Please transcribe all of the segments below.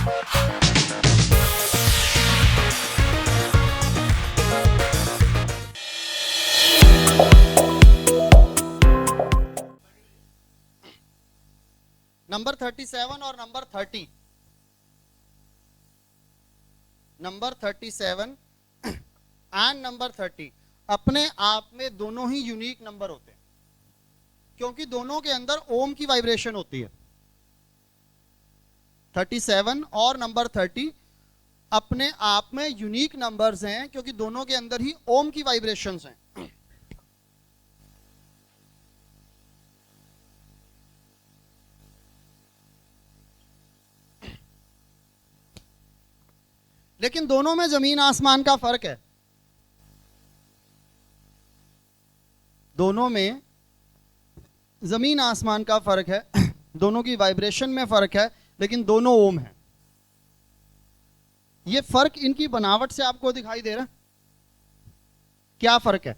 Number 37 और number 30, number 37 and number 30 अपने आप में दोनों ही यूनिक नंबर होते हैं, क्योंकि दोनों के अंदर ओम की वाइब्रेशन होती है। 37 और नंबर 30 अपने आप में यूनिक नंबर्स हैं, क्योंकि दोनों के अंदर ही ओम की वाइब्रेशंस हैं। लेकिन दोनों में जमीन आसमान का फर्क है। दोनों में जमीन आसमान का फर्क है, दोनों की वाइब्रेशन में फर्क है, लेकिन दोनों ओम है। ये फर्क इनकी बनावट से आपको दिखाई दे रहा है? क्या फर्क है?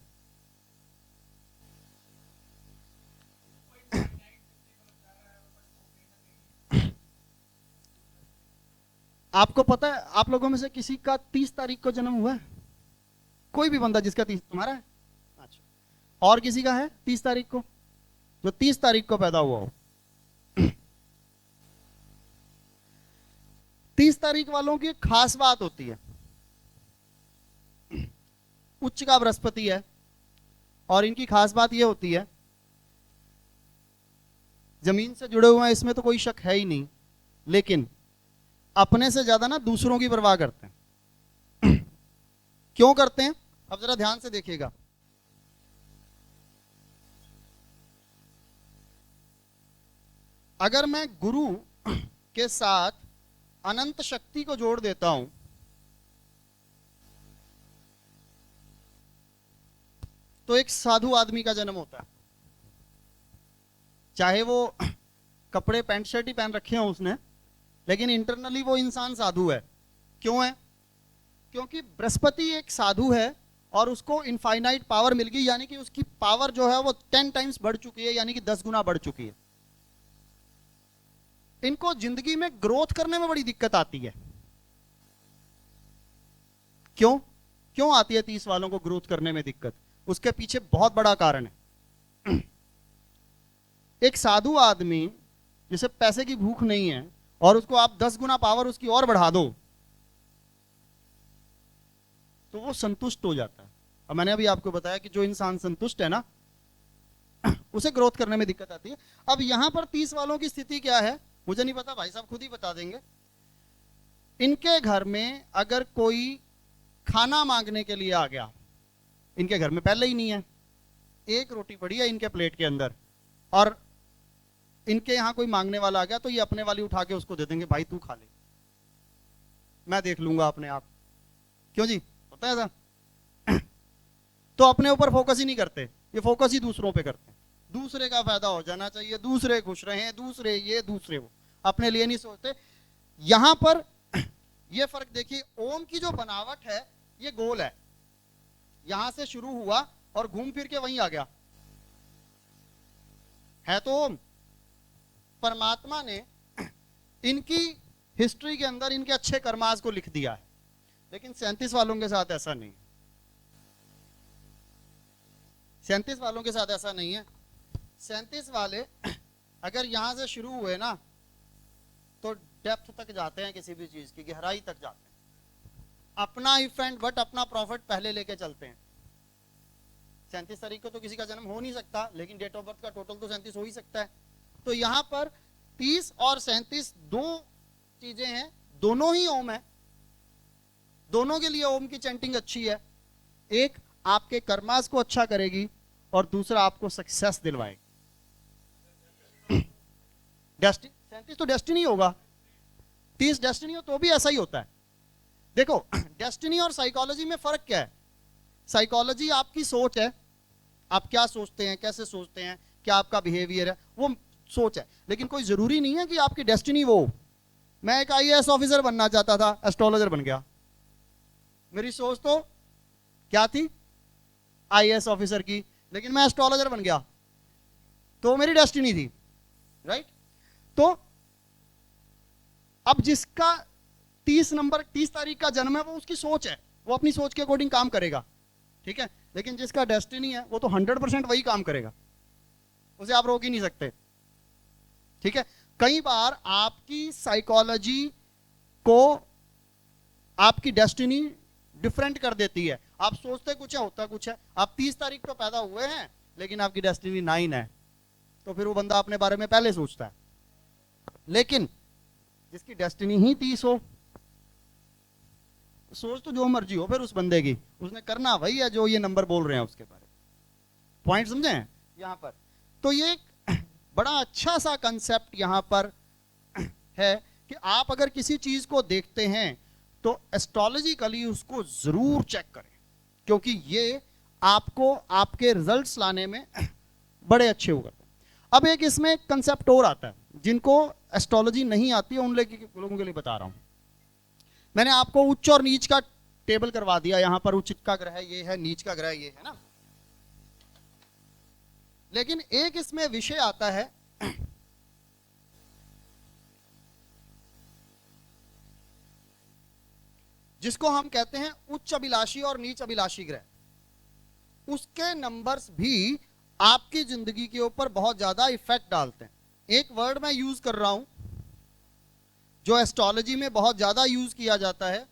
आपको पता है, आप लोगों में से किसी का 30 तारीख को जन्म हुआ है? कोई भी बंदा जिसका 30, तुम्हारा है? अच्छा, और किसी का है 30 तारीख को, जो 30 तारीख को पैदा हुआ हो? 30 तारीख वालों की एक खास बात होती है, उच्च का बृहस्पति है, और इनकी खास बात यह होती है, जमीन से जुड़े हुए हैं, इसमें तो कोई शक है ही नहीं, लेकिन अपने से ज्यादा ना दूसरों की परवाह करते हैं। क्यों करते हैं? अब जरा ध्यान से देखिएगा। अगर मैं गुरु के साथ अनंत शक्ति को जोड़ देता हूं, तो एक साधु आदमी का जन्म होता है। चाहे वो कपड़े पैंट शर्ट ही पहन रखे हों उसने, लेकिन इंटरनली वो इंसान साधु है। क्यों है? क्योंकि बृहस्पति एक साधु है और उसको इनफाइनाइट पावर मिल गई, यानी कि उसकी पावर जो है वो 10 टाइम्स बढ़ चुकी है, यानी कि 10 गुना बढ़ चुकी है। इनको जिंदगी में ग्रोथ करने में बड़ी दिक्कत आती है। क्यों क्यों आती है 30 वालों को ग्रोथ करने में दिक्कत? उसके पीछे बहुत बड़ा कारण है। एक साधु आदमी जिसे पैसे की भूख नहीं है और उसको आप 10 गुना पावर उसकी और बढ़ा दो, तो वो संतुष्ट हो जाता है। और मैंने अभी आपको बताया कि जो इंसान संतुष्ट है ना, उसे ग्रोथ करने में दिक्कत आती है। अब यहां पर 30 वालों की स्थिति क्या है मुझे नहीं पता, भाई साहब खुद ही बता देंगे। इनके घर में अगर कोई खाना मांगने के लिए आ गया, इनके घर में पहले ही नहीं है, एक रोटी पड़ी है इनके प्लेट के अंदर, और इनके यहां कोई मांगने वाला आ गया, तो ये अपने वाली उठा के उसको दे देंगे, भाई तू खा ले, मैं देख लूंगा अपने आप। क्यों जी, होता है ऐसा? तो अपने ऊपर फोकस ही नहीं करते, ये फोकस ही दूसरों पे करते हैं। दूसरे का फायदा हो जाना चाहिए, दूसरे खुश रहे, दूसरे ये दूसरे वो, अपने लिए नहीं सोचते। यहां पर ये फर्क देखिए, ओम की जो बनावट है ये गोल है, यहां से शुरू हुआ और घूम फिर के वहीं आ गया, है तो ओम। परमात्मा ने इनकी हिस्ट्री के अंदर इनके अच्छे कर्मास को लिख दिया है, लेकिन 37 वालों के साथ ऐसा नहीं। 37 वालों के साथ ऐसा नहीं है। 37 वाले अगर यहां से शुरू हुए ना, तो डेप्थ तक जाते हैं, किसी भी चीज की गहराई तक जाते हैं। अपना इफ एंड बट अपना प्रॉफिट पहले लेके चलते हैं। 37 तारीख को तो किसी का जन्म हो नहीं सकता, लेकिन डेट ऑफ बर्थ का टोटल तो 37 हो ही सकता है। तो यहां पर 30 और 37 दो चीजें हैं, दोनों ही ओम है, दोनों के लिए ओम की चैंटिंग अच्छी है। एक आपके कर्मास को अच्छा करेगी और दूसरा आपको सक्सेस दिलवाएगी। 37 तो डेस्टिनी होगा, 30 डेस्टिनी हो तो भी ऐसा ही होता है। देखो डेस्टिनी और साइकोलॉजी में फर्क क्या है? साइकोलॉजी आपकी सोच है, आप क्या सोचते हैं, कैसे सोचते हैं, क्या आपका बिहेवियर है, वो सोच है। लेकिन कोई जरूरी नहीं है कि आपकी डेस्टिनी वो। मैं एक आईएएस ऑफिसर बनना चाहता था, एस्ट्रोलॉजर बन गया। मेरी सोच तो क्या थी? आईएएस ऑफिसर की, लेकिन मैं एस्ट्रोलॉजर बन गया, तो मेरी डेस्टिनी थी, राइट? तो अब जिसका 30 नंबर 30 तारीख का जन्म है, वो उसकी सोच है, वो अपनी सोच के अकॉर्डिंग काम करेगा, ठीक है। लेकिन जिसका डेस्टिनी है वो तो 100% वही काम करेगा, उसे आप रोक ही नहीं सकते, ठीक है। कई बार आपकी साइकोलॉजी को आपकी डेस्टिनी डिफरेंट कर देती है। आप सोचते कुछ है, होता कुछ है। आप 30 तारीख को पैदा हुए हैं लेकिन आपकी डेस्टिनी 9 है, तो फिर वो बंदा अपने बारे में पहले सोचता है। लेकिन जिसकी डेस्टिनी ही 30 हो, सोच तो जो मर्जी हो फिर उस बंदे की, उसने करना वही है जो ये नंबर बोल रहे हैं उसके बारे में। पॉइंट समझे यहां पर? तो ये एक बड़ा अच्छा सा कंसेप्ट यहां पर है कि आप अगर किसी चीज को देखते हैं तो एस्ट्रोलॉजिकली उसको जरूर चेक करें, क्योंकि ये आपको आपके रिजल्ट्स लाने में बड़े अच्छे होगा। अब एक इसमें कंसेप्ट और आता है, जिनको एस्ट्रोलॉजी नहीं आती है उन लोगों के लिए बता रहा हूं। मैंने आपको उच्च और नीच का टेबल करवा दिया, यहां पर उच्च का ग्रह ये है, नीच का ग्रह ये है ना। लेकिन एक इसमें विषय आता है जिसको हम कहते हैं उच्च अभिलाषी और नीच अभिलाषी ग्रह। उसके नंबर्स भी आपकी जिंदगी के ऊपर बहुत ज्यादा इफेक्ट डालते हैं। एक वर्ड मैं यूज कर रहा हूं जो एस्ट्रोलॉजी में बहुत ज्यादा यूज किया जाता है,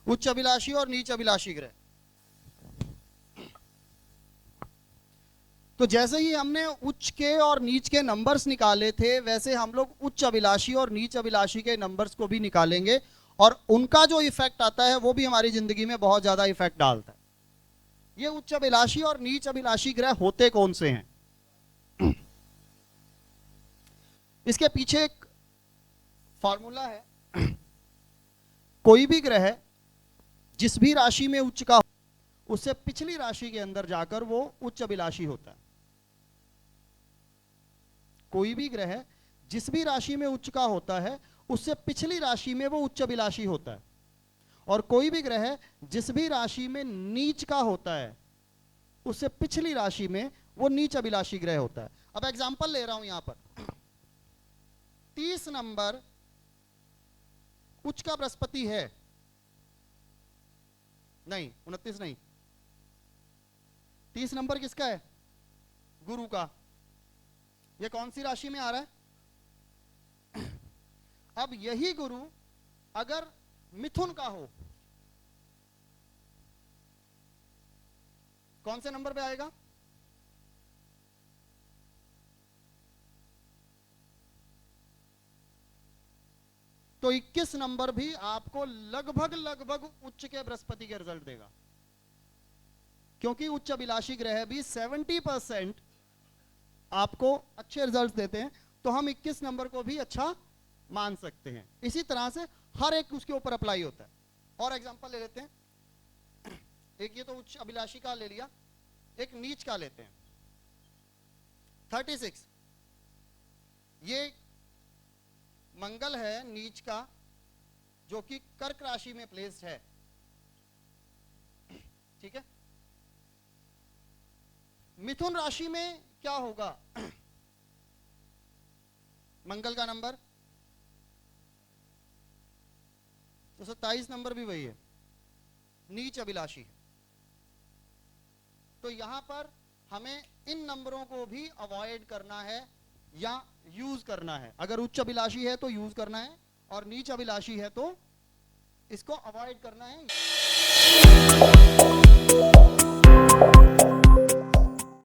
उच्च अभिलाषी और नीच अभिलाषी ग्रह। तो जैसे ही हमने उच्च के और नीच के नंबर्स निकाले थे, वैसे हम लोग उच्च अभिलाषी और नीच अभिलाषी के नंबर्स को भी निकालेंगे, और उनका जो इफेक्ट आता है वो भी हमारी जिंदगी में बहुत ज्यादा इफेक्ट डालता है। ये उच्च अभिलाषी और नीच अभिलाषी ग्रह होते कौन से हैं? इसके पीछे एक फॉर्मूला है। कोई भी ग्रह जिस भी राशि में उच्च का, उससे पिछली राशि के अंदर जाकर वो उच्च अभिलाषी होता है। कोई भी ग्रह जिस भी राशि में उच्च का होता है, उससे पिछली राशि में वो उच्च अभिलाषी होता है। और कोई भी ग्रह जिस भी राशि में नीच का होता है, उससे पिछली राशि में वो नीच अभिलाषी ग्रह होता है। अब एग्जांपल ले रहा हूं यहां पर, 30 नंबर उच्च का बृहस्पति है, नहीं 29 नहीं, 30 नंबर किसका है? गुरु का। ये कौन सी राशि में आ रहा है? अब यही गुरु अगर मिथुन का हो, कौन से नंबर पे आएगा? तो 21 नंबर भी आपको लगभग लगभग उच्च के बृहस्पति के रिजल्ट देगा, क्योंकि उच्च अभिलाषी ग्रह भी 70% आपको अच्छे रिजल्ट देते हैं, तो हम 21 नंबर को भी अच्छा मान सकते हैं। इसी तरह से हर एक उसके ऊपर अप्लाई होता है। और एग्जांपल ले लेते हैं, एक ये तो उच्च अभिलाषी का ले लिया, एक नीच का लेते हैं। 36 ये मंगल है नीच का, जो कि कर्क राशि में प्लेस्ड है, ठीक है। मिथुन राशि में क्या होगा? मंगल का नंबर तो 27 नंबर भी वही है, नीच अभिलाषी है। तो यहां पर हमें इन नंबरों को भी अवॉइड करना है या यूज करना है। अगर उच्च अभिलाषी है तो यूज करना है, और नीच अभिलाषी है तो इसको अवॉइड करना है।